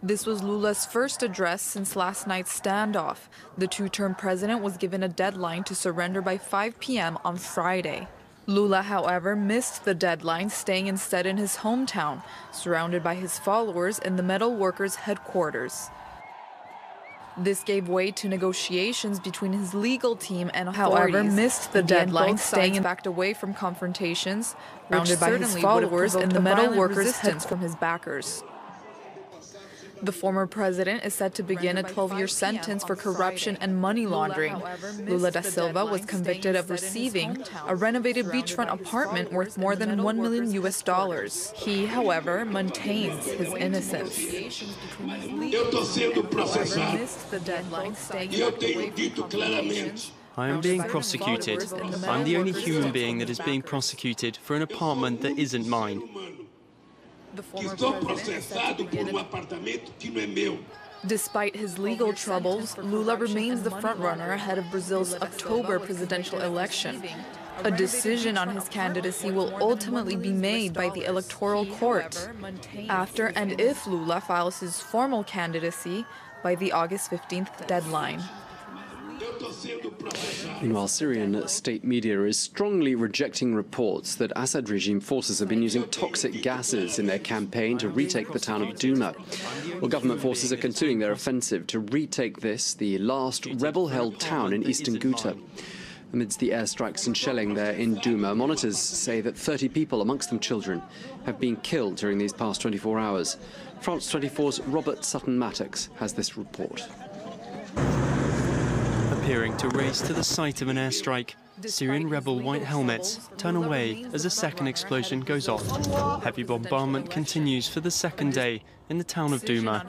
This was Lula's first address since last night's standoff. The two-term president was given a deadline to surrender by 5 p.m. on Friday. Lula, however, missed the deadline, staying instead in his hometown, surrounded by his followers in the metal workers' headquarters. This gave way to negotiations between his legal team and authorities. However, missed the deadline, staying backed away from confrontations, surrounded by his followers in the metal workers' headquarters from his backers. The former president is set to begin a 12-year sentence for corruption and money laundering. Lula da Silva was convicted of receiving a renovated beachfront apartment worth more than $1 million. He, however, maintains his innocence. I am being prosecuted. I'm the only human being that is being prosecuted for an apartment that isn't mine. Despite his legal troubles, Lula remains the frontrunner ahead of Brazil's October presidential election. A decision on his candidacy will ultimately be made by the Electoral Court after and if Lula files his formal candidacy by the August 15th deadline. Meanwhile, Syrian state media is strongly rejecting reports that Assad regime forces have been using toxic gases in their campaign to retake the town of Douma. Well, government forces are continuing their offensive to retake this, the last rebel-held town in eastern Ghouta. Amidst the airstrikes and shelling there in Douma, monitors say that 30 people, amongst them children, have been killed during these past 24 hours. France 24's Robert Sutton-Maddox has this report. Appearing to race to the site of an airstrike, Syrian rebel white helmets turn away as a second explosion goes off. Heavy bombardment continues for the second day in the town of Douma,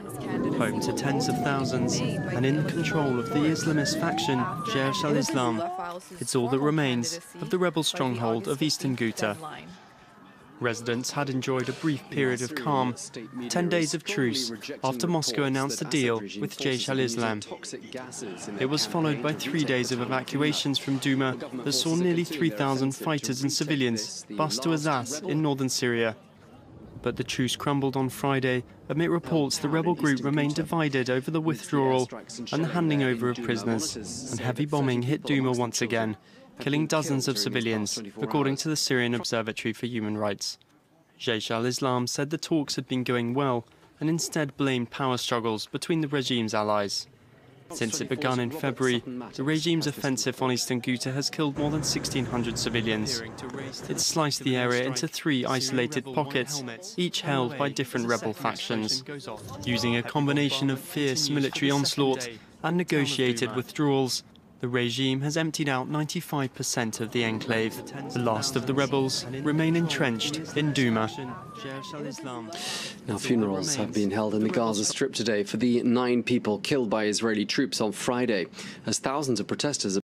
home to tens of thousands and in control of the Islamist faction Jaish al-Islam. It's all that remains of the rebel stronghold of eastern Ghouta. Residents had enjoyed a brief period of calm, 10 days of truce, after Moscow announced a deal with Jaish al-Islam. It was followed by 3 days of evacuations from Douma that saw nearly 3,000 fighters and civilians bus to Azaz in northern Syria. But the truce crumbled on Friday amid reports the rebel group remained divided over the withdrawal and the handing over of prisoners, and heavy bombing hit Douma once again, killing dozens of civilians, according to the Syrian Observatory for Human Rights. Jaish al-Islam said the talks had been going well and instead blamed power struggles between the regime's allies. Since it began in February, the regime's offensive on eastern Ghouta has killed more than 1,600 civilians. It sliced the area into 3 isolated pockets, each held by different rebel factions. Using a combination of fierce military onslaught and negotiated withdrawals, the regime has emptied out 95% of the enclave. The last of the rebels remain entrenched in Douma. Now, funerals have been held in the Gaza Strip today for the 9 people killed by Israeli troops on Friday, as thousands of protesters